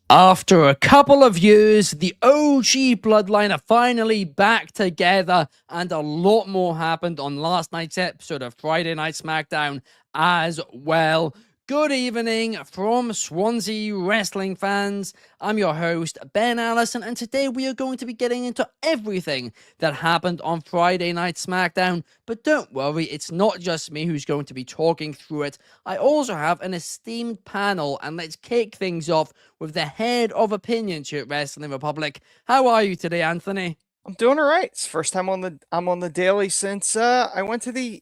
After a couple of years, the OG Bloodline are finally back together, and a lot more happened on last night's episode of Friday Night SmackDown as well. Good evening from Swansea wrestling fans. I'm your host, Ben Allison, and today we are going to be getting into everything that happened on Friday Night SmackDown. But don't worry, it's not just me who's going to be talking through it. I also have an esteemed panel, and let's kick things off with the head of opinions here at Wrestling Republic. How are you today, Anthony? I'm doing all right. It's the first time I'm on the daily since I went to the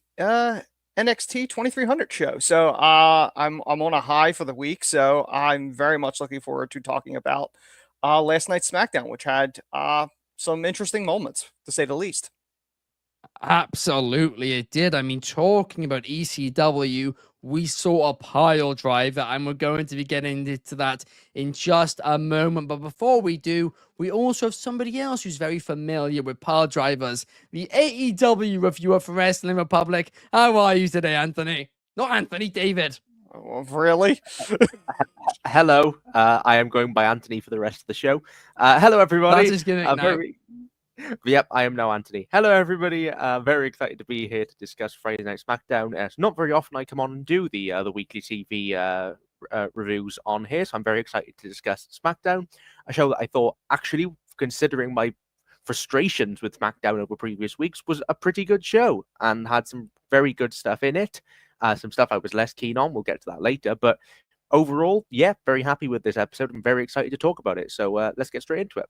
NXT 2300 show. So I'm on a high for the week. So I'm very much looking forward to talking about last night's SmackDown, which had some interesting moments to say the least. Absolutely, it did. I mean, talking about ECW, we saw a pile driver, and we're going to be getting into that in just a moment. But before we do, we also have somebody else who's very familiar with pile drivers, the AEW reviewer for Wrestling Republic. How are you today, Anthony? Not Anthony, David. Oh, really? Hello, I am going by Anthony for the rest of the show. Hello, everybody. That's his gimmick now. Yep, I am now Anthony. Hello, everybody. Very excited to be here to discuss Friday Night SmackDown. It's not very often I come on and do the weekly TV reviews on here, so I'm very excited to discuss SmackDown, a show that I thought, actually, considering my frustrations with SmackDown over previous weeks, was a pretty good show and had some very good stuff in it. Some stuff I was less keen on. We'll get to that later, but overall, yeah, very happy with this episode. I'm very excited to talk about it. So let's get straight into it.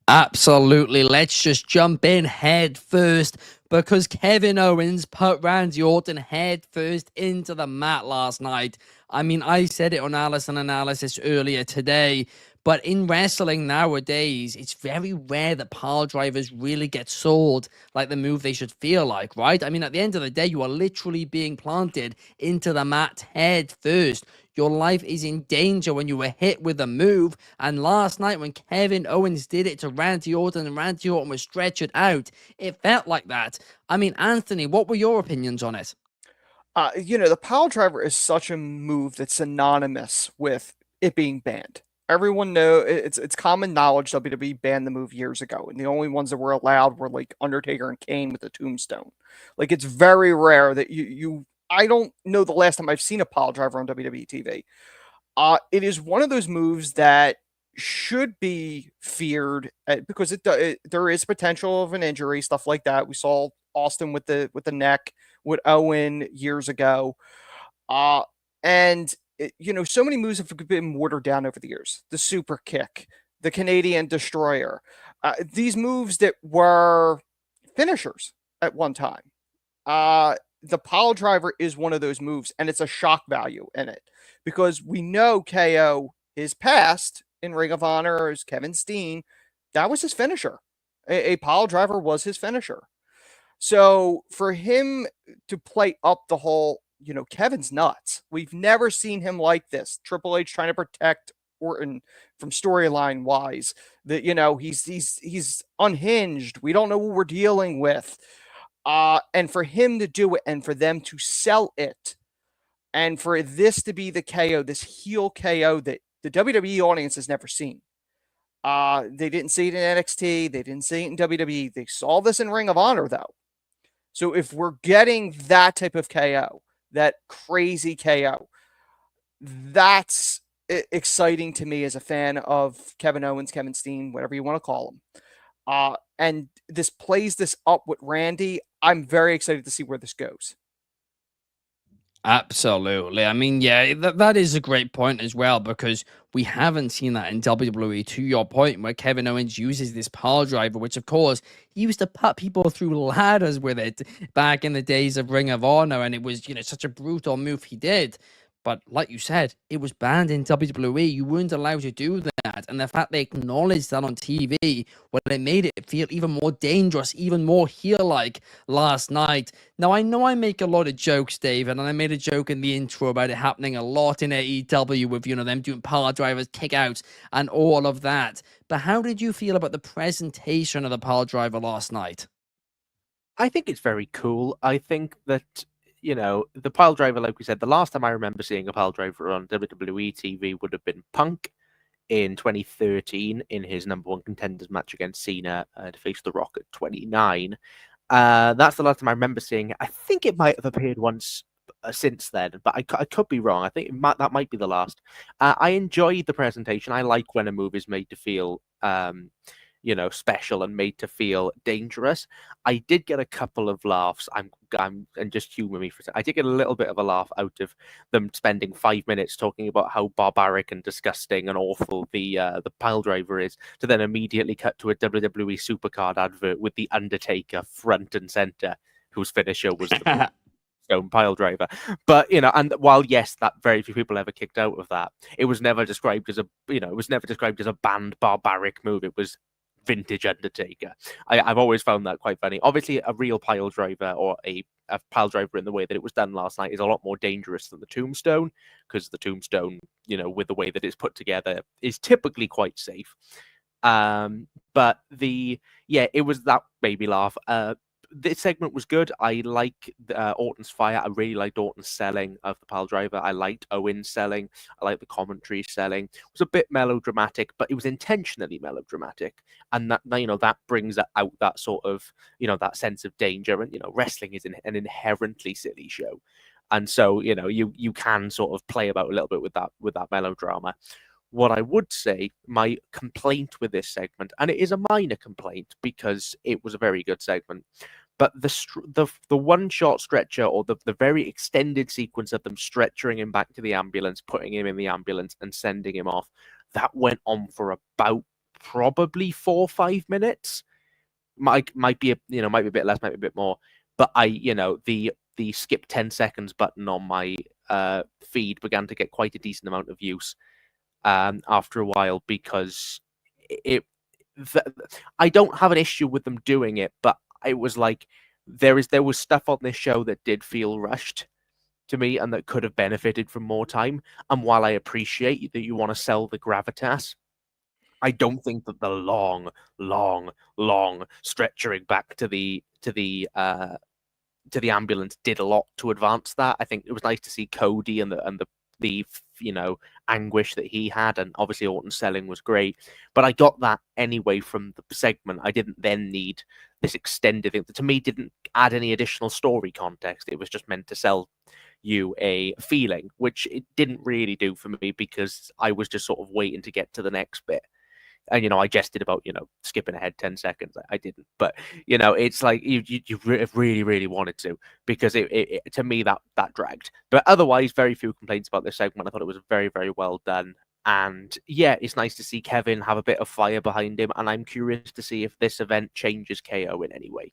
Absolutely. Let's just jump in head first because Kevin Owens put Randy Orton head first into the mat last night. I mean, I said it on Allison Analysis earlier today, but in wrestling nowadays, it's very rare that pile drivers really get sold like the move they should feel like, right? I mean, at the end of the day, you are literally being planted into the mat head first. Your life is in danger when you were hit with a move. And last night, when Kevin Owens did it to Randy Orton and Randy Orton was stretched out, it felt like that. I mean, Anthony, what were your opinions on it? The pile driver is such a move that's synonymous with it being banned. Everyone know it's common knowledge WWE banned the move years ago, and the only ones that were allowed were like Undertaker and Kane with the tombstone. Like it's very rare that you I don't know the last time I've seen a pile driver on WWE TV. It is one of those moves that should be feared because there is potential of an injury, stuff like that. We saw Austin with the neck with Owen years ago, uh, and so many moves have been watered down over the years. The super kick, the Canadian destroyer, these moves that were finishers at one time. The pile driver is one of those moves, and it's a shock value in it because we know KO, his past in Ring of Honor as Kevin Steen, that was his finisher. A pile driver was his finisher. So for him to play up the whole, Kevin's nuts. We've never seen him like this. Triple H trying to protect Orton from storyline wise. That he's unhinged. We don't know what we're dealing with. And for him to do it and for them to sell it and for this to be the KO, this heel KO that the WWE audience has never seen. They didn't see it in NXT. They didn't see it in WWE. They saw this in Ring of Honor, though. So if we're getting that type of KO, that crazy KO, that's exciting to me as a fan of Kevin Owens, Kevin Steen, whatever you want to call him. And this plays this up with Randy. I'm very excited to see where this goes. Absolutely. I mean, yeah, that is a great point as well because we haven't seen that in WWE, to your point, where Kevin Owens uses this power driver, which, of course, he used to put people through ladders with it back in the days of Ring of Honor, and it was, such a brutal move he did. But like you said, it was banned in WWE. You weren't allowed to do that. And the fact they acknowledged that on TV, well, it made it feel even more dangerous, even more heel-like last night. Now, I know I make a lot of jokes, David, and I made a joke in the intro about it happening a lot in AEW with, them doing power drivers, kickouts, and all of that. But how did you feel about the presentation of the power driver last night? I think it's very cool. I think that the pile driver, like we said, the last time I remember seeing a pile driver on WWE TV would have been Punk in 2013 in his number one contenders match against Cena to face The Rock at 29. That's the last time I remember seeing it. I think it might have appeared once since then, but I could be wrong. I think that might be the last. I enjoyed the presentation. I like when a move is made to feel special and made to feel dangerous. I did get a couple of laughs. And just humor me for a second. I did get a little bit of a laugh out of them spending 5 minutes talking about how barbaric and disgusting and awful the pile driver is, to then immediately cut to a WWE Supercard advert with the Undertaker front and center, whose finisher was the stone pile driver. But and while yes, that very few people ever kicked out of that, it was never described as a banned barbaric move. It was vintage Undertaker. I've always found that quite funny. Obviously, a real pile driver or a pile driver in the way that it was done last night is a lot more dangerous than the tombstone, because the tombstone, with the way that it's put together, is typically quite safe. But it was that made me laugh. This segment was good. I like Orton's fire. I really liked Orton's selling of the pile driver. I liked Owen's selling. I liked the commentary selling. It was a bit melodramatic, but it was intentionally melodramatic, and that brings out that sort of that sense of danger. And wrestling is an inherently silly show, and so you can sort of play about a little bit with that melodrama. What I would say, my complaint with this segment, and it is a minor complaint because it was a very good segment, but the one shot stretcher, or the very extended sequence of them stretchering him back to the ambulance, putting him in the ambulance and sending him off, that went on for about probably 4 or 5 minutes. Might be a bit less, might be a bit more, but the skip 10 seconds button on my feed began to get quite a decent amount of use after a while, because I don't have an issue with them doing it, but it was like there was stuff on this show that did feel rushed to me and that could have benefited from more time. And while I appreciate that you want to sell the gravitas, I don't think that the long stretchering back to the ambulance did a lot to advance that. I think it was nice to see Cody and the anguish that he had, and obviously Orton's selling was great, but I got that anyway from the segment. I didn't then need this extended thing that to me didn't add any additional story context. It was just meant to sell you a feeling, which it didn't really do for me, because I was just sort of waiting to get to the next bit. And I jested about skipping ahead 10 seconds. I didn't, but it's like you really wanted to, because it to me that dragged. But otherwise, very few complaints about this segment. I thought it was very, very well done, and yeah, it's nice to see Kevin have a bit of fire behind him. And I'm curious to see if this event changes KO in any way.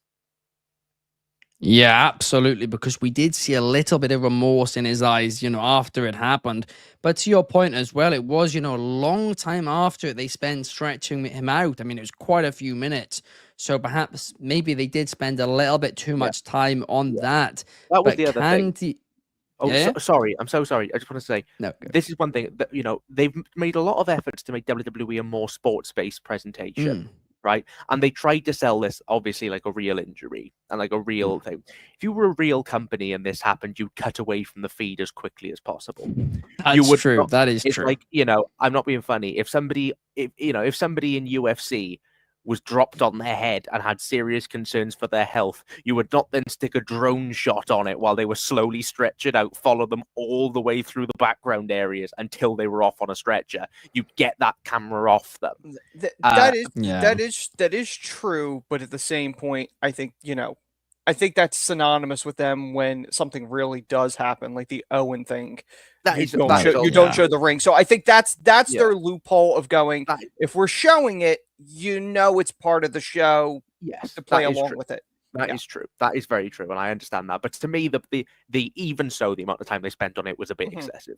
Yeah, absolutely, because we did see a little bit of remorse in his eyes, after it happened. But to your point as well, it was, a long time after they spent stretching him out. I mean, it was quite a few minutes. So perhaps maybe they did spend a little bit too much time on that. That was the other thing. Sorry. I'm so sorry. I just want to say, this is one thing that, they've made a lot of efforts to make WWE a more sports-based presentation. Right, and they tried to sell this obviously like a real injury and like a real thing. If you were a real company and this happened, you'd cut away from the feed as quickly as possible. That's true. That is true. Like I'm not being funny. If somebody in UFC was dropped on their head and had serious concerns for their health, you would not then stick a drone shot on it while they were slowly stretchered out, follow them all the way through the background areas until they were off on a stretcher. You'd get that camera off them. That is true, but at the same point, I think that's synonymous with them when something really does happen, like the Owen thing. You don't show the ring. So I think that's their loophole of going, if we're showing it, it's part of the show. Yes, to play along with it. That is true. That is very true, and I understand that. But to me, the even so, the amount of time they spent on it was a bit excessive.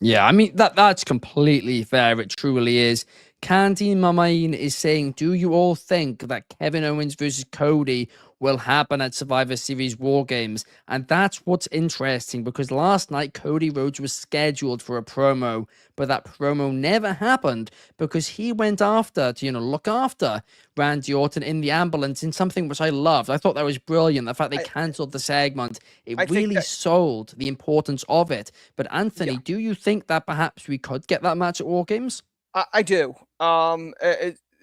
Yeah, I mean that's completely fair. It truly is. Candy Mamain is saying, do you all think that Kevin Owens versus Cody will happen at Survivor Series War Games? And that's what's interesting, because last night Cody Rhodes was scheduled for a promo, but that promo never happened because he went after to look after Randy Orton in the ambulance, in something which I loved. I thought that was brilliant. The fact they cancelled the segment, it really sold the importance of it. But Anthony, do you think that perhaps we could get that match at War Games? I do.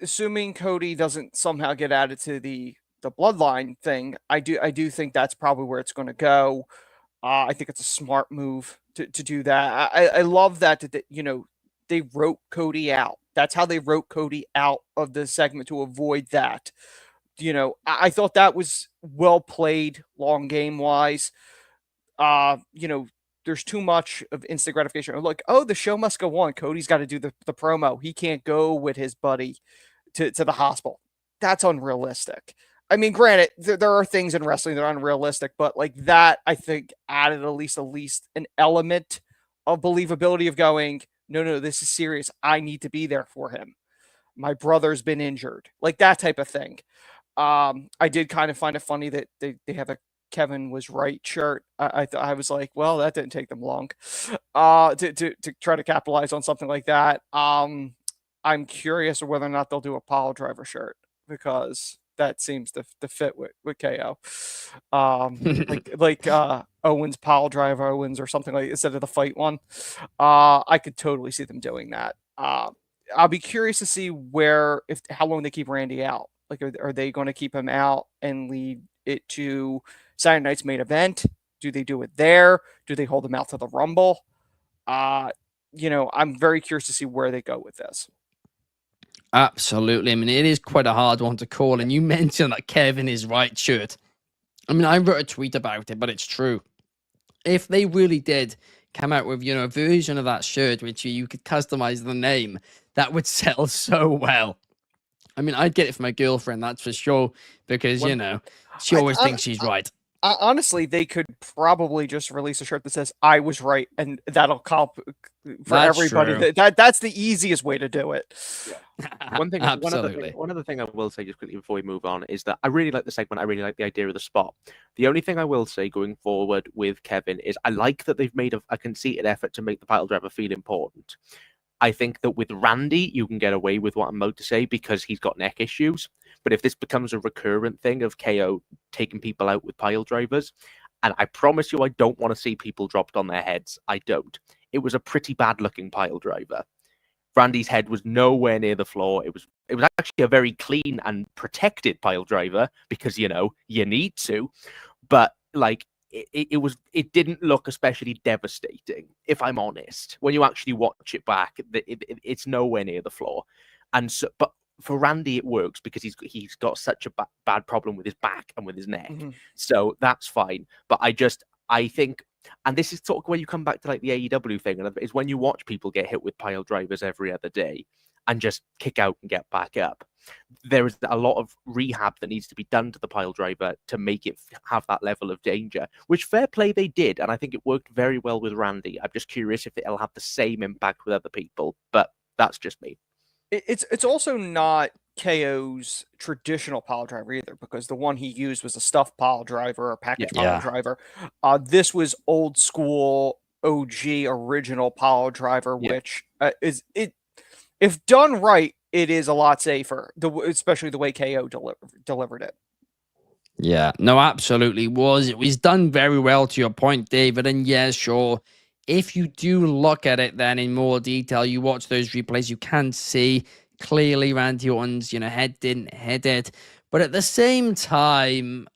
Assuming Cody doesn't somehow get added to the bloodline thing, I do think that's probably where it's going to go. I think it's a smart move to do that. I love that they wrote Cody out. That's how they wrote Cody out of the segment to avoid that. I thought that was well played, long game wise. There's too much of instant gratification. Like, oh, the show must go on. Cody's got to do the promo. He can't go with his buddy to the hospital. That's unrealistic. I mean, granted, there are things in wrestling that are unrealistic, but like that, I think added at least an element of believability of going, no, this is serious. I need to be there for him. My brother's been injured, like that type of thing. I did kind of find it funny that they have a Kevin was right shirt. I was like, well, that didn't take them long to try to capitalize on something like that. I'm curious whether or not they'll do a pile driver shirt because that seems to fit with KO. like Owens pile driver Owens or something like instead of the fight one. I could totally see them doing that. I'll be curious to see how long they keep Randy out. Like, are they going to keep him out and lead it to Saturday night's main event? Do they do it there? Do they hold him out to the Rumble? I'm very curious to see where they go with this. Absolutely. I mean, it is quite a hard one to call. And you mentioned that Kevin is right shirt. I mean, I wrote a tweet about it, but it's true. If they really did come out with, a version of that shirt, which you could customize the name, that would sell so well. I mean, I'd get it for my girlfriend, that's for sure, because, she always thinks she's right. Honestly, they could probably just release a shirt that says "I was right," and that'll cop for everybody. That's the easiest way to do it. Yeah. One other thing I will say just quickly before we move on is that I really like the segment. I really like the idea of the spot. The only thing I will say going forward with Kevin is I like that they've made a conceited effort to make the pile driver feel important. I think that with Randy, you can get away with what I'm about to say because he's got neck issues. But if this becomes a recurrent thing of KO taking people out with pile drivers, and I promise you, I don't want to see people dropped on their heads. I don't. It was a pretty bad looking pile driver. Randy's head was nowhere near the floor. It was actually a very clean and protected pile driver because, you need to. But like, it didn't look especially devastating, if I'm honest. When you actually watch it back, it's nowhere near the floor. And so, but for Randy, it works because he's got such a bad problem with his back and with his neck. Mm-hmm. So that's fine. But I think, and this is sort of where you come back to like the AEW thing, and is when you watch people get hit with pile drivers every other day and just kick out and get back up. There is a lot of rehab that needs to be done to the pile driver to make it have that level of danger, which fair play they did. And I think it worked very well with Randy. I'm just curious if it'll have the same impact with other people, but that's just me. It's also not KO's traditional pile driver either, because the one he used was a stuffed pile driver or package pile driver. This was old school OG original pile driver, which if done right, it is a lot safer, especially the way KO delivered it. Yeah, no, absolutely it was done very well, to your point, David. And yeah, sure, if you do look at it then in more detail, you watch those replays, you can see clearly Randy Orton's, head didn't hit it. But at the same time,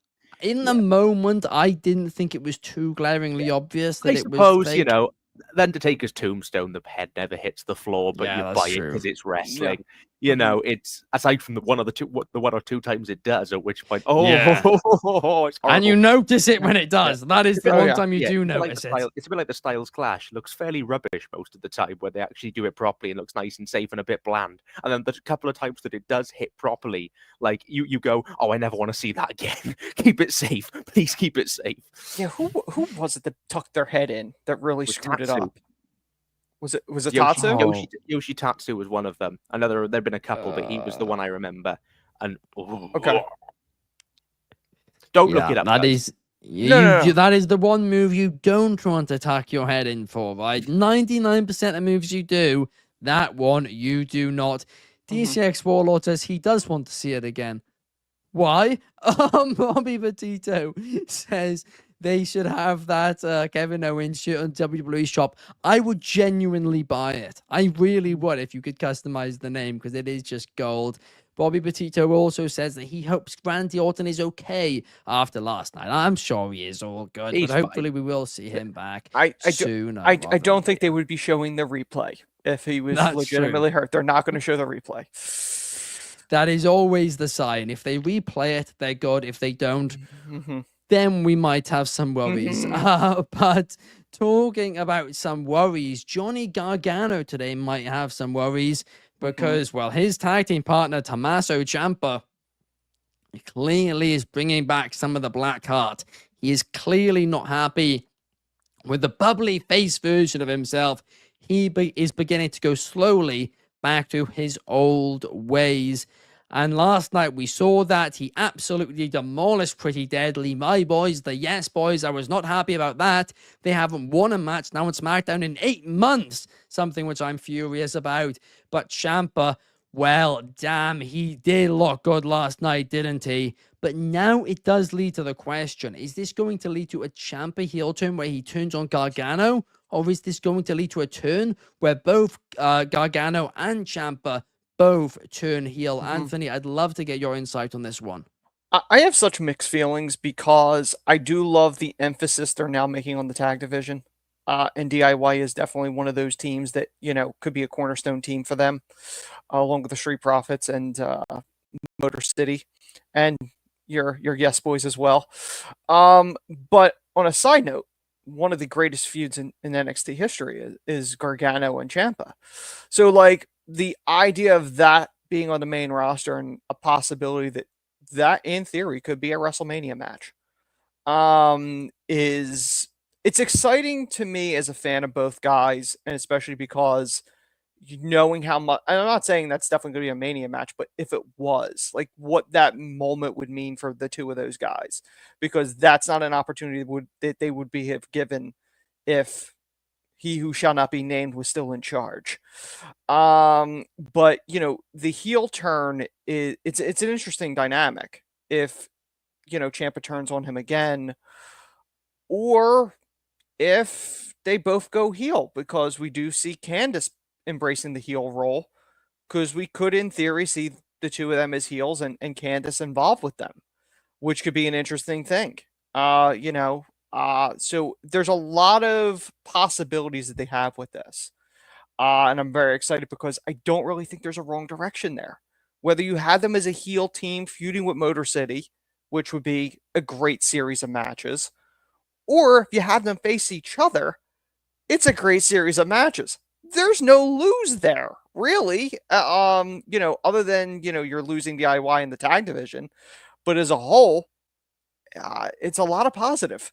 in the moment, I didn't think it was too glaringly obvious that it was fake. The Undertaker's tombstone, the head never hits the floor, but you buy it because it's wrestling. It's aside from the one or two times it does, at which point, it's horrible. And you notice it when it does. That is the one time you do notice it. It's a bit like the Styles Clash. It looks fairly rubbish most of the time where they actually do it properly and looks nice and safe and a bit bland. And then there's a couple of times that it does hit properly. Like you go, I never want to see that again. Keep it safe. Please keep it safe. Yeah, who was it that tucked their head in that really screwed it up? Was it Tatsu? Yoshitatsu was one of them. There'd been a couple, but he was the one I remember. And okay, don't look it up. That is that is the one move you don't want to tuck your head in for, right? 99% of moves you do, that one you do not. DCX Warlord says he does want to see it again. Why? Bobby Petito says they should have that Kevin Owens shirt on WWE shop. I would genuinely buy it. I really would if you could customize the name because it is just gold. Bobby Petito also says that he hopes Randy Orton is okay after last night. I'm sure he is all good, He's but fine. hopefully we will see him back I sooner. I don't think they would be showing the replay if he was That's legitimately hurt. They're not going to show the replay. That is always the sign. If they replay it, they're good. If they don't, Mhm. then we might have some worries. But talking about some worries, Johnny Gargano today might have some worries because, well, his tag team partner, Tommaso Ciampa, clearly is bringing back some of the black heart. He is clearly not happy with the bubbly face version of himself. He is beginning to go slowly back to his old ways. And last night we saw that he absolutely demolished Pretty Deadly. My boys, the Yes Boys, I was not happy about that. They haven't won a match now on SmackDown in 8 months, something which I'm furious about. But Ciampa, well, damn, he did look good last night, didn't he? But now it does lead to the question, is this going to lead to a Ciampa heel turn where he turns on Gargano? Or is this going to lead to a turn where both Gargano and Ciampa both turn heel? Anthony, I'd love to get your insight on this one. I have such mixed feelings because I do love the emphasis they're now making on the tag division. And DIY is definitely one of those teams that, could be a cornerstone team for them, along with the Street Profits and Motor City and your Yes Boys as well. But on a side note, one of the greatest feuds in NXT history is Gargano and Ciampa. So, like, the idea of that being on the main roster and a possibility that in theory could be a WrestleMania match, it's exciting to me as a fan of both guys, and especially because knowing how much, and I'm not saying that's definitely going to be a Mania match, but if it was, like, what that moment would mean for the two of those guys, because that's not an opportunity that they would be have given if he who shall not be named was still in charge. But the heel turn it's an interesting dynamic if Ciampa turns on him again, or if they both go heel, because we do see Candice embracing the heel role, because we could in theory see the two of them as heels and Candice involved with them, which could be an interesting thing. So there's a lot of possibilities that they have with this. And I'm very excited because I don't really think there's a wrong direction there. Whether you had them as a heel team feuding with Motor City, which would be a great series of matches, or if you have them face each other, it's a great series of matches. There's no lose there, really. Other than, you're losing DIY in the tag division. But as a whole, it's a lot of positive.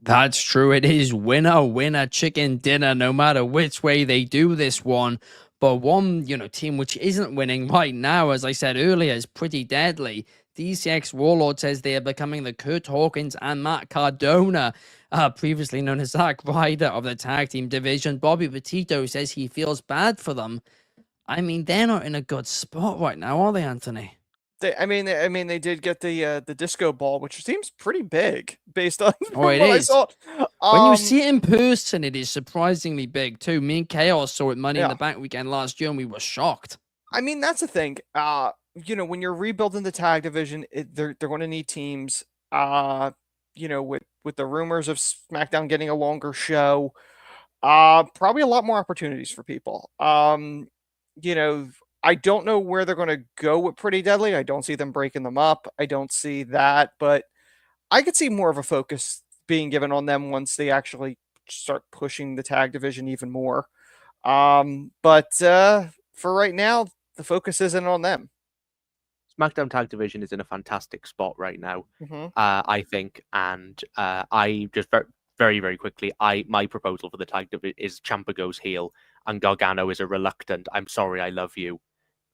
That's true. It is winner, winner, chicken dinner, no matter which way they do this one. But one, team which isn't winning right now, as I said earlier, is Pretty Deadly. DCX Warlord says they are becoming the Kurt Hawkins and Matt Cardona, previously known as Zack Ryder of the tag team division. Bobby Petito says he feels bad for them. I mean, they're not in a good spot right now, are they, Anthony? They did get the disco ball, which seems pretty big based on It what I is. saw. When you see it in person, it is surprisingly big too. Me and Chaos saw it Money in Yeah. the Bank weekend last year, and we were shocked. I mean, that's the thing. When you're rebuilding the tag division, they're going to need teams. With the rumors of SmackDown getting a longer show, probably a lot more opportunities for people. I don't know where they're going to go with Pretty Deadly. I don't see them breaking them up. I don't see that, but I could see more of a focus being given on them once they actually start pushing the tag division even more. But for right now, the focus isn't on them. SmackDown Tag Division is in a fantastic spot right now, Mm-hmm. I think, and I just very, very quickly, my proposal for the tag division is Ciampa goes heel and Gargano is a reluctant, I'm sorry, I love you,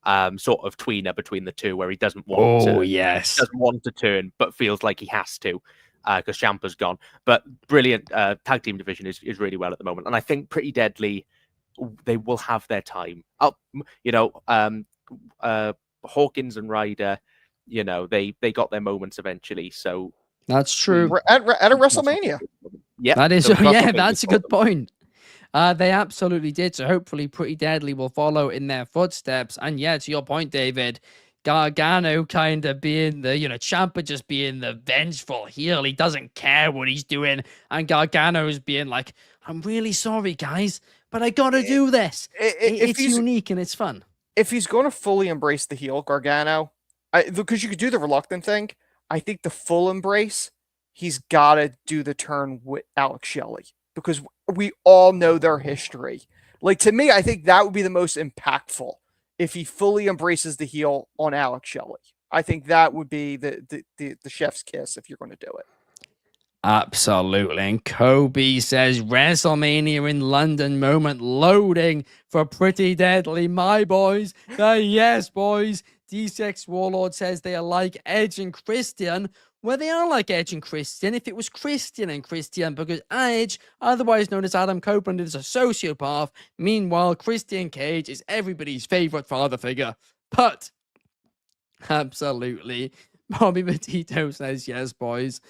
sort of tweener between the two, where he doesn't want to turn, but feels like he has to, because Ciampa's gone. But brilliant tag team division is really well at the moment, and I think Pretty Deadly, they will have their time. Hawkins and Ryder, they got their moments eventually. So That's true. We're at a WrestleMania. Yeah, That is, yeah, that's a good point. They absolutely did. So hopefully Pretty Deadly will follow in their footsteps. And yeah, to your point, David, Gargano kind of being the, Ciampa just being the vengeful heel. He doesn't care what he's doing. And Gargano is being like, I'm really sorry, guys, but I got to do this. It's unique and it's fun. If he's going to fully embrace the heel, Gargano, because you could do the reluctant thing, I think the full embrace, he's got to do the turn with Alex Shelley, because we all know their history. Like, to me, I think that would be the most impactful if he fully embraces the heel on Alex Shelley. I think that would be the chef's kiss if you're going to do it. Absolutely. And Kobe says WrestleMania in London moment loading for Pretty Deadly. My boys, the yes boys. D6 Warlord says they are like Edge and Christian. Well, they are like Edge and Christian if it was Christian and Christian, because Edge, otherwise known as Adam Copeland, is a sociopath. Meanwhile, Christian Cage is everybody's favorite father figure. But, absolutely, Bobby Petito says yes, boys.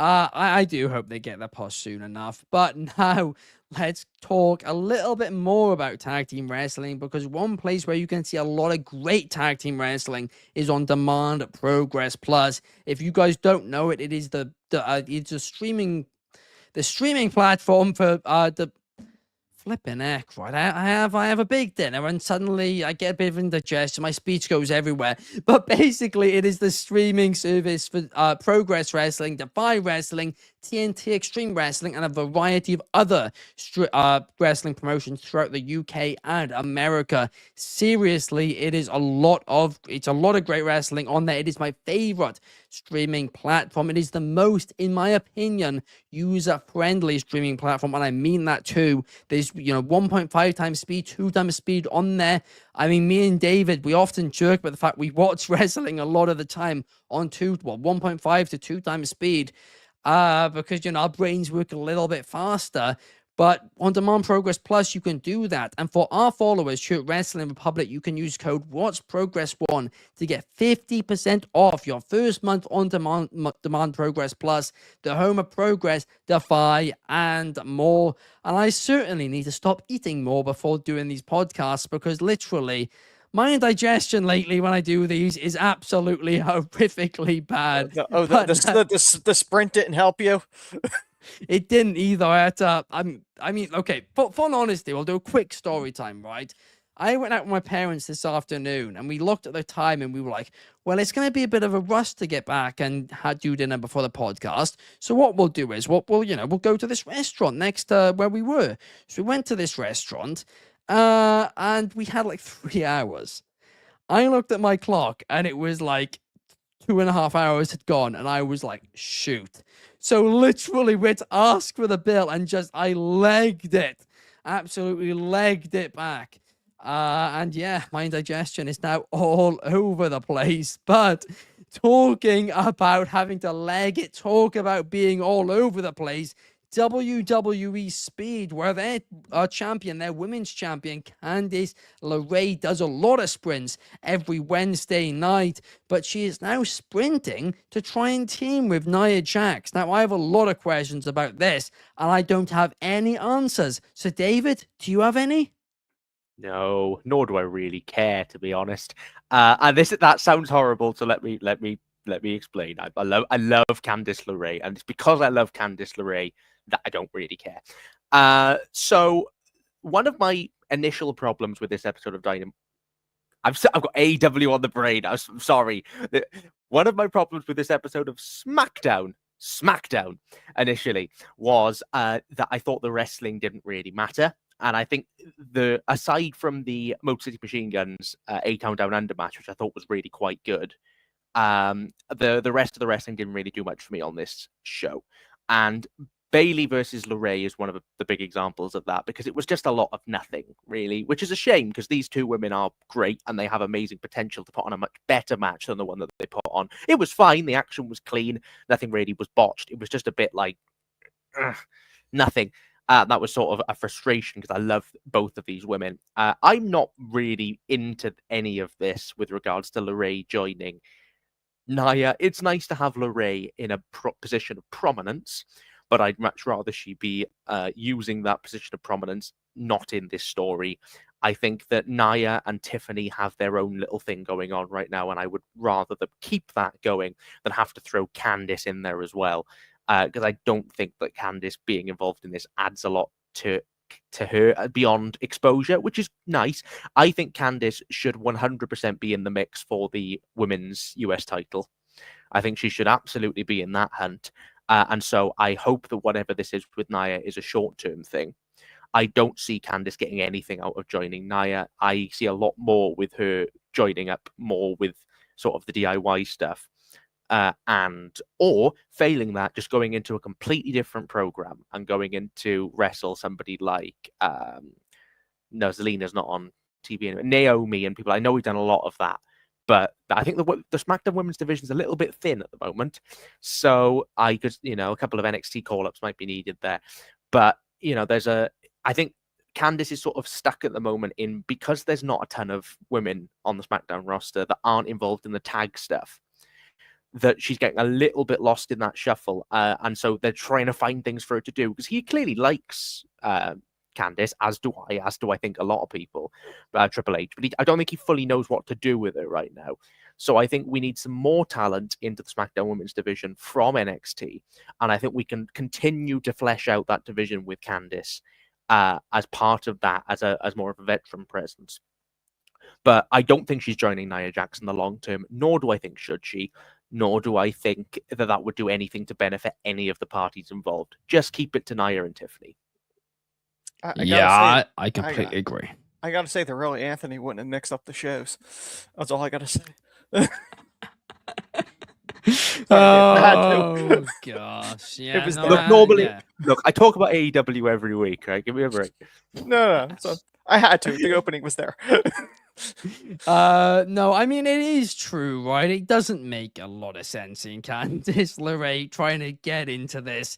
I do hope they get their push soon enough. But now, let's talk a little bit more about tag team wrestling, because one place where you can see a lot of great tag team wrestling is on Demand Progress Plus. If you guys don't know it, it is it's a streaming platform for the flipping heck, right? I have a big dinner and suddenly I get a bit of indigestion. My speech goes everywhere. But basically, it is the streaming service for Progress Wrestling, Defy Wrestling, TNT Extreme Wrestling, and a variety of other wrestling promotions throughout the UK and America. Seriously, it's a lot of great wrestling on there. It is my favorite streaming platform. It is the most, in my opinion, user-friendly streaming platform, and I mean that too. There's 1.5 times speed, 2 times speed on there. I mean, me and David, we often joke about the fact we watch wrestling a lot of the time on 1.5 to 2 times speed. Because our brains work a little bit faster. But on Demand Progress Plus, you can do that. And for our followers here at Wrestling Republic, you can use code WatchProgress1 to get 50% off your first month on Demand Progress Plus, the home of Progress, Defy, and more. And I certainly need to stop eating more before doing these podcasts, because literally, my indigestion lately when I do these is absolutely horrifically bad. The sprint didn't help you? It didn't either. Okay, for full honesty, we'll do a quick story time, right? I went out with my parents this afternoon and we looked at the time and we were like, well, it's going to be a bit of a rush to get back and do dinner before the podcast. So what we'll do is we'll go to this restaurant next to where we were. So we went to this restaurant and we had like 3 hours. I looked at my clock and it was like 2.5 hours had gone and I was like, shoot. So literally we had to ask for the bill and I legged it. Absolutely legged it back. And yeah, my indigestion is now all over the place. But talking about having to leg it, talk about being all over the place, WWE Speed, where their champion, their women's champion, Candice LeRae, does a lot of sprints every Wednesday night, but she is now sprinting to try and team with Nia Jax. Now, I have a lot of questions about this, and I don't have any answers. So, David, do you have any? No, nor do I really care, to be honest. And that sounds horrible. So let me explain. I love Candice LeRae, and it's because I love Candice LeRae that I don't really care. So one of my initial problems with this episode of Dynamite, I've got AW on the brain. I'm sorry. One of my problems with this episode of SmackDown initially was that I thought the wrestling didn't really matter. And I think aside from the Motor City Machine Guns A-Town Down Under match, which I thought was really quite good, the rest of the wrestling didn't really do much for me on this show. And Bayley versus LeRae is one of the big examples of that, because it was just a lot of nothing, really, which is a shame because these two women are great and they have amazing potential to put on a much better match than the one that they put on. It was fine. The action was clean. Nothing really was botched. It was just a bit like nothing. That was sort of a frustration because I love both of these women. I'm not really into any of this with regards to LeRae joining Nia, it's nice to have Lorray in a position of prominence, but I'd much rather she be using that position of prominence, not in this story. I think that Nia and Tiffany have their own little thing going on right now, and I would rather them keep that going than have to throw Candice in there as well, because I don't think that Candice being involved in this adds a lot to her beyond exposure, which is nice. I think Candice should 100% be in the mix for the women's US title. I think she should absolutely be in that hunt. And so I hope that whatever this is with Nia is a short-term thing. I don't see Candice getting anything out of joining Nia. I see a lot more with her joining up more with sort of the DIY stuff. Or failing that, just going into a completely different program and going into wrestle somebody like no, Zelina's not on TV anymore. Naomi and people. I know we've done a lot of that, but I think the SmackDown Women's division is a little bit thin at the moment. So I could, a couple of NXT call-ups might be needed there. But I think Candice is sort of stuck at the moment because there's not a ton of women on the SmackDown roster that aren't involved in the tag stuff, that she's getting a little bit lost in that shuffle. And so they're trying to find things for her to do, because he clearly likes Candice, as do I think a lot of people, Triple H, but I don't think he fully knows what to do with it right now. So I think we need some more talent into the SmackDown Women's division from NXT, and I think we can continue to flesh out that division with Candice as part of that, as more of a veteran presence. But I don't think she's joining Nia Jax in the long term, nor do I think should she, nor do I think that would do anything to benefit any of the parties involved. Just keep it to Nia and Tiffany. I completely agree. I gotta say that really Anthony wouldn't have mixed up the shows. That's all I gotta say. Oh gosh, yeah. Look, I talk about AEW every week, right? Give me a break. No. So I had to. The opening was there. No, I mean, it is true, right? It doesn't make a lot of sense in Candice LeRae trying to get into this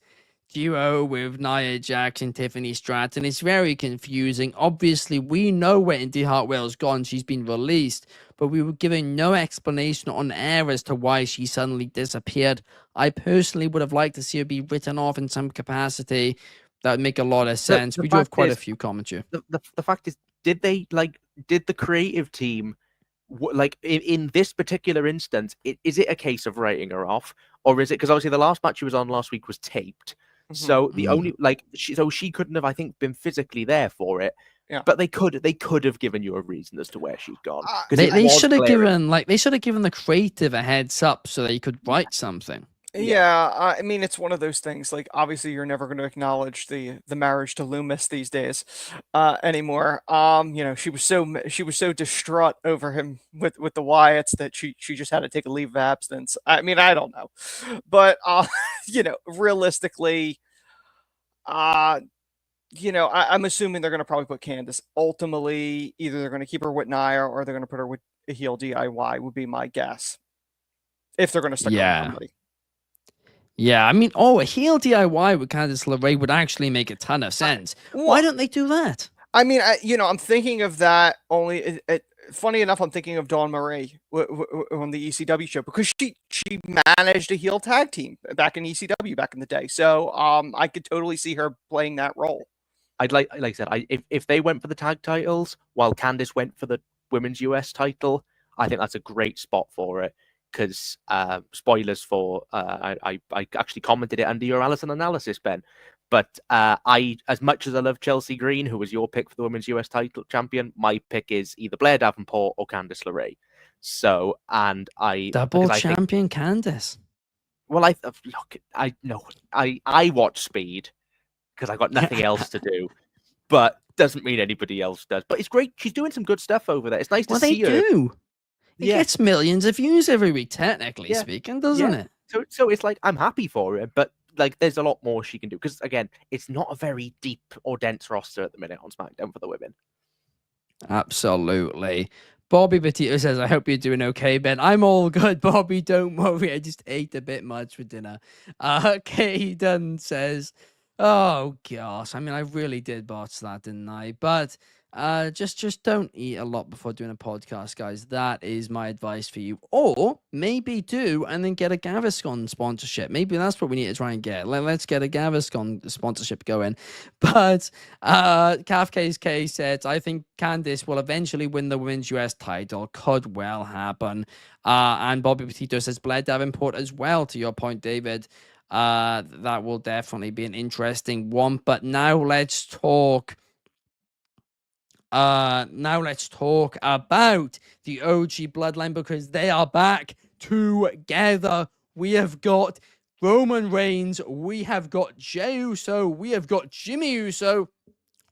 duo with Nia Jax and Tiffany Stratton. It's very confusing. Obviously, we know where Indy Hartwell's gone. She's been released, but we were given no explanation on air as to why she suddenly disappeared. I personally would have liked to see her be written off in some capacity. That would make a lot of sense. We do have quite a few comments here. The fact is, did the creative team, in this particular instance, is it a case of writing her off, or is it because obviously the last match she was on last week was taped, so the only she couldn't have, I think, been physically there for it. Yeah. But they could have given you a reason as to where she's gone. They should have given the creative a heads up so they could write something. Yeah, I mean, it's one of those things. Like, obviously, you're never going to acknowledge the marriage to Loomis these days anymore. She was so distraught over him with the Wyatts that she just had to take a leave of absence. I mean, I don't know, but realistically, I'm assuming they're going to probably put Candice. Ultimately, either they're going to keep her with Nia or they're going to put her with a heel DIY. Would be my guess, if they're going to stick with somebody. Yeah, I mean, a heel DIY with Candice LeRae would actually make a ton of sense. Why don't they do that? I mean, I'm thinking of that only. Funny enough, I'm thinking of Dawn Marie on the ECW show, because she managed a heel tag team back in ECW back in the day. So I could totally see her playing that role. I'd like I said, if they went for the tag titles while Candice went for the women's US title, I think that's a great spot for it. Because spoilers for I actually commented it under your Allison analysis, Ben. But as much as I love Chelsea Green, who was your pick for the women's US title champion, my pick is either Blair Davenport or Candice LeRae. So, and double champion Candice. Well, I watch Speed because I got nothing else to do, but doesn't mean anybody else does. But it's great. She's doing some good stuff over there. It's nice to see her. They do. It gets millions of views every week, technically speaking, doesn't it? So it's like, I'm happy for it, but like there's a lot more she can do, because again, it's not a very deep or dense roster at the minute on SmackDown for the women. Absolutely. Bobby Petito says, I hope you're doing okay, Ben. I'm all good, Bobby. Don't worry. I just ate a bit much for dinner. Katie Dunn says, oh gosh, I mean, I really did botch that, didn't I? But Just don't eat a lot before doing a podcast, guys. That is my advice for you. Or maybe do and then get a Gaviscon sponsorship. Maybe that's what we need to try and get. Let's get a Gaviscon sponsorship going. But KK said, I think Candice will eventually win the women's US title. Could well happen. And Bobby Petito says Blair Davenport as well, to your point, David. That will definitely be an interesting one. But now let's talk about the OG Bloodline, because they are back together. We have got Roman Reigns, we have got Jey Uso, we have got Jimmy Uso,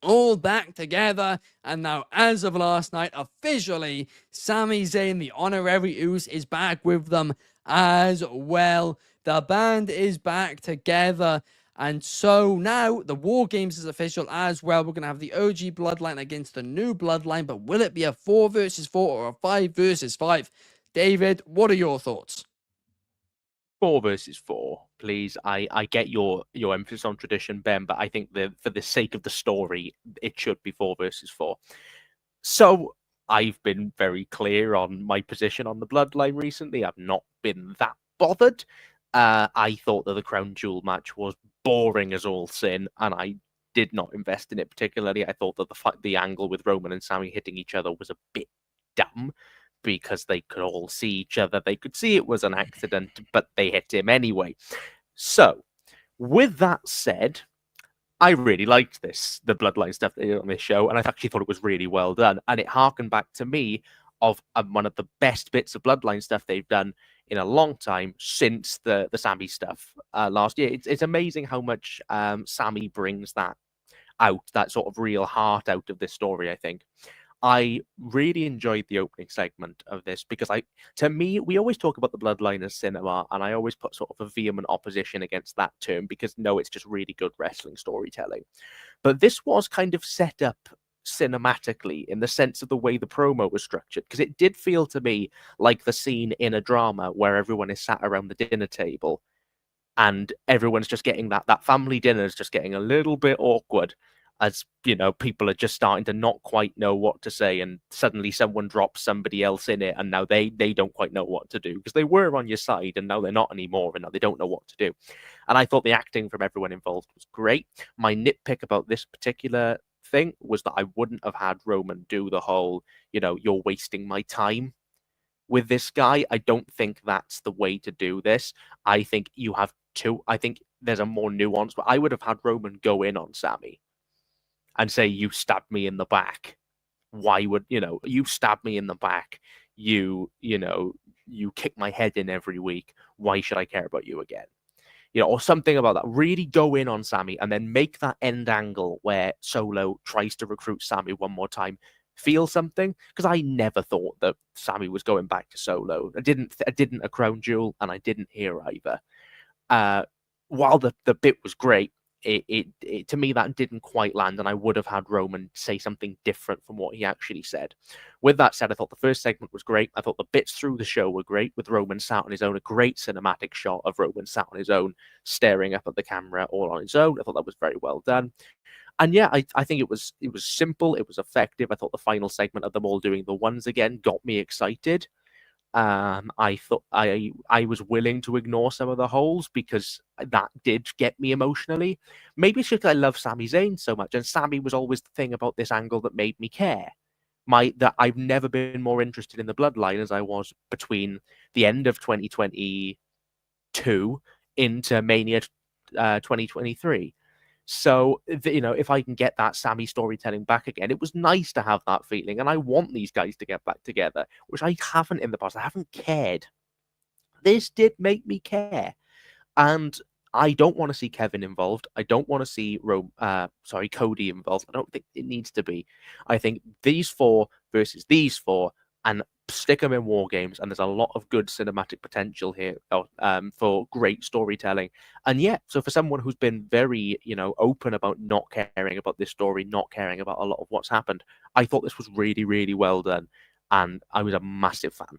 all back together. And now, as of last night, officially, Sami Zayn, the honorary Uso, is back with them as well. The band is back together. And so now the War Games is official as well. We're going to have the OG Bloodline against the new Bloodline. But will it be a 4 versus 4 or a 5 versus 5? David, what are your thoughts? 4 versus 4, please. I get your emphasis on tradition, Ben, but I think that for the sake of the story, it should be 4 versus 4. So I've been very clear on my position on the Bloodline recently. I've not been that bothered. I thought that the Crown Jewel match was boring as all sin, and I did not invest in it particularly. I thought that the angle with Roman and Sami hitting each other was a bit dumb, because they could all see each other. They could see it was an accident, but they hit him anyway. So, with that said, I really liked the Bloodline stuff they did on this show, and I actually thought it was really well done. And it harkened back to me of one of the best bits of Bloodline stuff they've done in a long time since the Sami stuff last year. It's amazing how much Sami brings that out, that sort of real heart out of this story, I think. I really enjoyed the opening segment of this because to me, we always talk about the Bloodline as cinema, and I always put sort of a vehement opposition against that term because no, it's just really good wrestling storytelling. But this was kind of set up cinematically in the sense of the way the promo was structured, because it did feel to me like the scene in a drama where everyone is sat around the dinner table and everyone's just getting that family dinner is just getting a little bit awkward, as you know, people are just starting to not quite know what to say, and suddenly someone drops somebody else in it, and now they don't quite know what to do because they were on your side and now they're not anymore, and now they don't know what to do. And I thought the acting from everyone involved was great. My nitpick about this particular thing was that I wouldn't have had Roman do the whole, you're wasting my time with this guy. I don't think that's the way to do this. I think I think there's a more nuance, but I would have had Roman go in on Sami and say, you stabbed me in the back. Why would, you stabbed me in the back. You kick my head in every week. Why should I care about you again? Or something about that. Really go in on Sami and then make that end angle where Solo tries to recruit Sami one more time feel something, because I never thought that Sami was going back to Solo. I didn't a Crown Jewel, and I didn't hear either. While the bit was great, it to me that didn't quite land, and I would have had Roman say something different from what he actually said. With that said, I thought the first segment was great. I thought the bits through the show were great, with Roman sat on his own, a great cinematic shot of Roman sat on his own, staring up at the camera all on his own. I thought that was very well done. And yeah, I think it was simple, it was effective. I thought the final segment of them all doing the ones again got me excited. I thought I was willing to ignore some of the holes because that did get me emotionally. Maybe it's just I love Sami Zayn so much, and Sami was always the thing about this angle that made me care. That I've never been more interested in the Bloodline as I was between the end of 2022 into Mania 2023. So, if I can get that Sami storytelling back again, it was nice to have that feeling. And I want these guys to get back together, which I haven't in the past. I haven't cared. This did make me care. And I don't want to see Kevin involved. I don't want to see Cody involved. I don't think it needs to be. I think these 4 versus these 4, and stick them in War Games, and there's a lot of good cinematic potential here for great storytelling. And yeah, so for someone who's been very, open about not caring about this story, not caring about a lot of what's happened, I thought this was really, really well done, and I was a massive fan.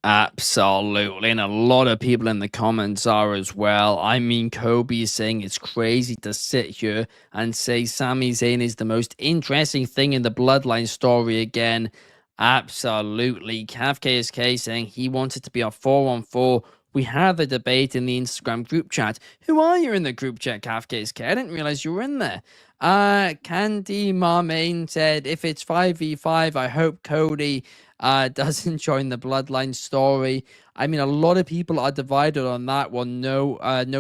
Absolutely, and a lot of people in the comments are as well. I mean, Kobe is saying it's crazy to sit here and say Sami Zayn is the most interesting thing in the Bloodline story again. Absolutely. KavKSK saying he wanted to be a 4-on-4. We had the debate in the Instagram group chat. Who are you in the group chat, KavKSK? I didn't realize you were in there. Candy Marmain said, if it's 5v5, I hope Cody doesn't join the Bloodline story. I mean, a lot of people are divided on that one. No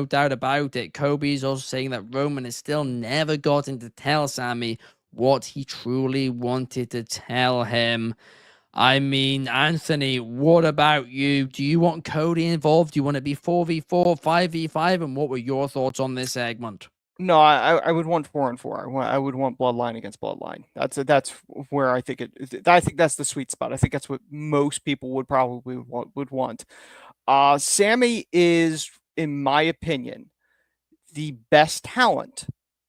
doubt about it. Kobe is also saying that Roman has still never gotten to tell Sami what he truly wanted to tell him. I mean, Anthony, what about you? Do you want Cody involved? Do you want to be 4v4, 5v5? And what were your thoughts on this segment? No, I would want 4-on-4. I would want Bloodline against Bloodline. That's where I think I think that's the sweet spot. I think that's what most people would probably want. Sami is, in my opinion, the best talent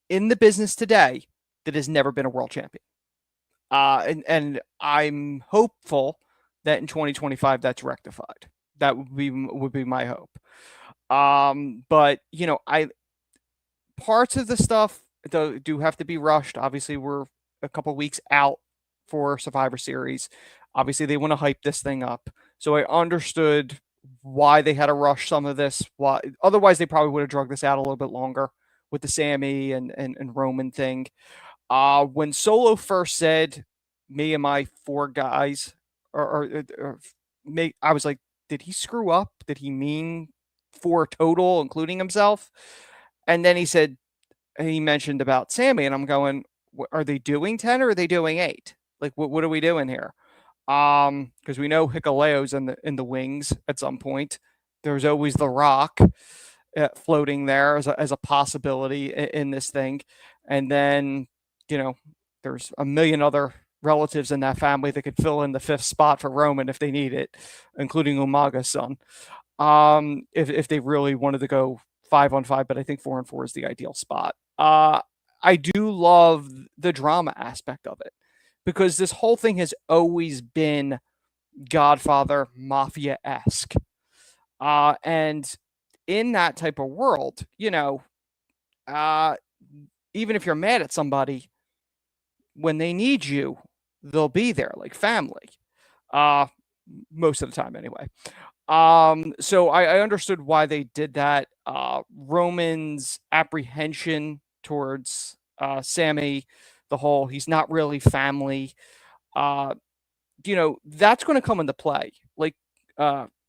in the business today that has never been a world champion. And I'm hopeful that in 2025 that's rectified. That would be my hope. But parts of the stuff do have to be rushed. Obviously, we're a couple weeks out for Survivor Series. Obviously, they want to hype this thing up. So I understood why they had to rush some of this. Why, otherwise, they probably would have drug this out a little bit longer with the Sami and Roman thing. When Solo first said, "Me and my 4 guys," I was like, did he screw up? Did he mean 4 total, including himself? And then he mentioned about Sami, and I'm going, are they doing 10 or are they doing 8? Like, what are we doing here? Because we know Hikuleo's in the wings at some point. There's always The Rock floating there as a possibility in this thing. And then, there's a million other relatives in that family that could fill in the 5th spot for Roman if they need it, including Umaga's son. If they really wanted to go 5-on-5, but I think 4-on-4 is the ideal spot. I do love the drama aspect of it because this whole thing has always been Godfather Mafia-esque. And in that type of world, even if you're mad at somebody, when they need you, they'll be there like family. Most of the time anyway. So I understood why they did that. Roman's apprehension towards Sami, the whole he's not really family. That's going to come into play. Like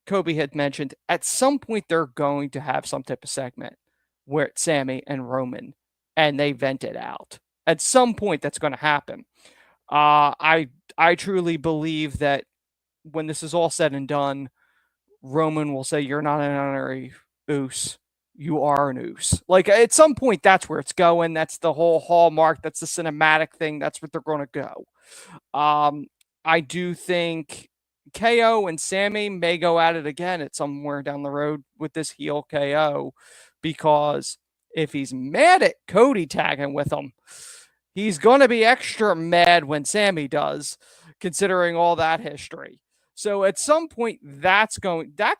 Kobe had mentioned, at some point they're going to have some type of segment where it's Sami and Roman, and they vent it out. At some point, that's going to happen. I truly believe that when this is all said and done, Roman will say, "You're not an honorary Uce. You are an Uce." Like, at some point, that's where it's going. That's the whole hallmark. That's the cinematic thing. That's what they're going to go. I do think KO and Sami may go at it again at somewhere down the road with this heel KO, because if he's mad at Cody tagging with him, he's going to be extra mad when Sami does, considering all that history. So at some point, that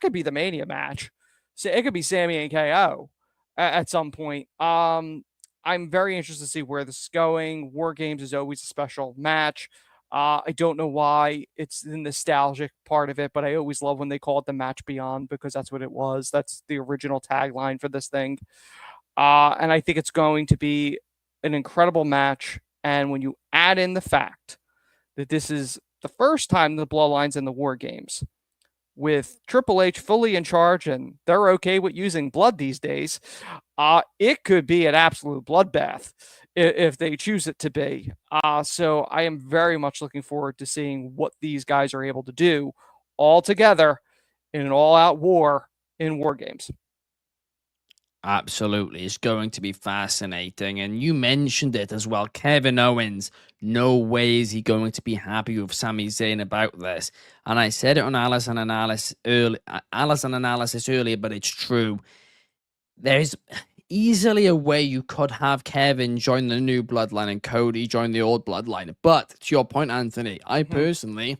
could be the Mania match. So it could be Sami and KO at some point. I'm very interested to see where this is going. War Games is always a special match. I don't know why it's the nostalgic part of it, but I always love when they call it the Match Beyond, because that's what it was. That's the original tagline for this thing. And I think it's going to be an incredible match. And when you add in the fact that this is the first time the Bloodline's in the War Games, with Triple H fully in charge and they're okay with using blood these days, it could be an absolute bloodbath if they choose it to be. So I am very much looking forward to seeing what these guys are able to do all together in an all-out war in War Games. Absolutely. It's going to be fascinating. And you mentioned it as well. Kevin Owens, no way is he going to be happy with Sami Zayn about this. And I said it on Allison Analysis earlier, but it's true. There's easily a way you could have Kevin join the new bloodline and Cody join the old bloodline. But to your point, Anthony, I personally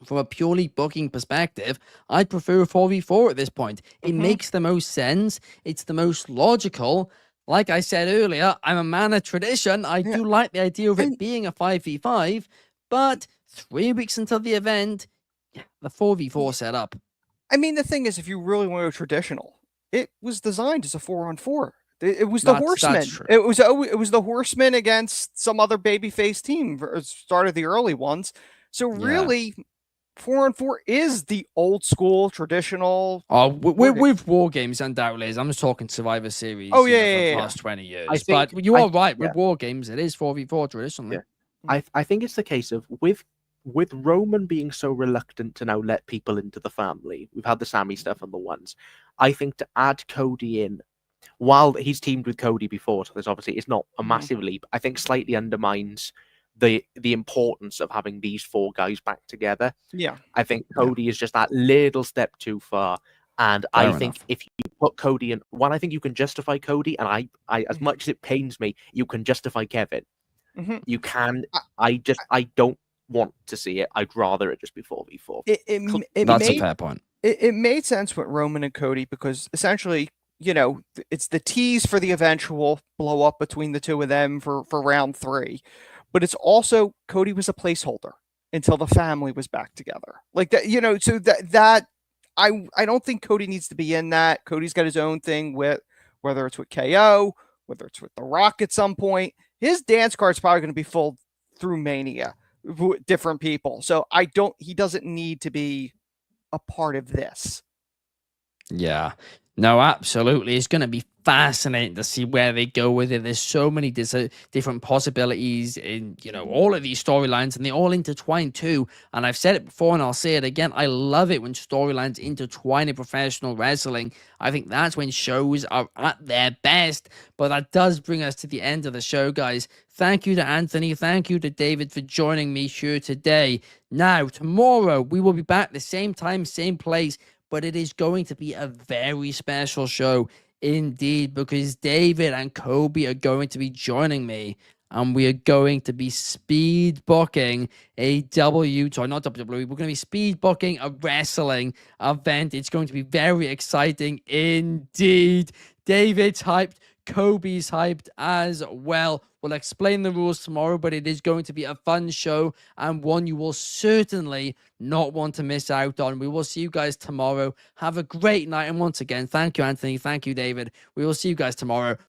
from a purely booking perspective, I'd prefer a 4v4 at this point. It makes the most sense. It's the most logical. Like I said earlier, I'm a man of tradition. I do like the idea of it being a 5v5, but 3 weeks until the event, the 4v4 setup. I mean, the thing is, if you really want to go traditional, it was designed as a 4-on-4. It was the Horsemen. That's true. It was the Horsemen against some other babyface team for start of the early ones. So really, 4-on-4 is the old school traditional. Oh, with War Games, undoubtedly. I'm just talking Survivor Series. Oh, for yeah. the past 20 years. think- But you are right. yeah. With War Games, it is 4v4 traditionally. Yeah. I think it's the case of with Roman being so reluctant to now let people into the family. We've had the Sammy stuff on the ones. I think to add Cody in, while he's teamed with Cody before, so there's obviously it's not a massive leap. I think slightly undermines the importance of having these 4 guys back together. Yeah, I think Cody is just that little step too far. And I think if you put Cody in, one, I think you can justify Cody, and I as much as it pains me, you can justify Kevin. You can. I don't want to see it. I'd rather it just be 4v4. That's a fair point. It made sense with Roman and Cody because essentially, it's the tease for the eventual blow up between the two of them for round 3, but it's also Cody was a placeholder until the family was back together, like that. So that I don't think Cody needs to be in that. Cody's got his own thing with whether it's with KO, whether it's with The Rock at some point. His dance card's probably going to be full through Mania, different people. So he doesn't need to be a part of this. Yeah. No, absolutely. It's going to be fascinating to see where they go with it. There's so many different possibilities in, all of these storylines, and they all intertwine too. And I've said it before and I'll say it again. I love it when storylines intertwine in professional wrestling. I think that's when shows are at their best. But that does bring us to the end of the show, guys. Thank you to Anthony. Thank you to David for joining me here today. Now, tomorrow, we will be back the same time, same place. But it is going to be a very special show indeed, because David and Kobe are going to be joining me, and we are going to be speed booking not WWE. We're going to be speed booking a wrestling event. It's going to be very exciting indeed. David's hyped. Kobe's hyped as well. We'll explain the rules tomorrow, but it is going to be a fun show and one you will certainly not want to miss out on. We will see you guys tomorrow. Have a great night. And once again, thank you, Anthony. Thank you, David. We will see you guys tomorrow.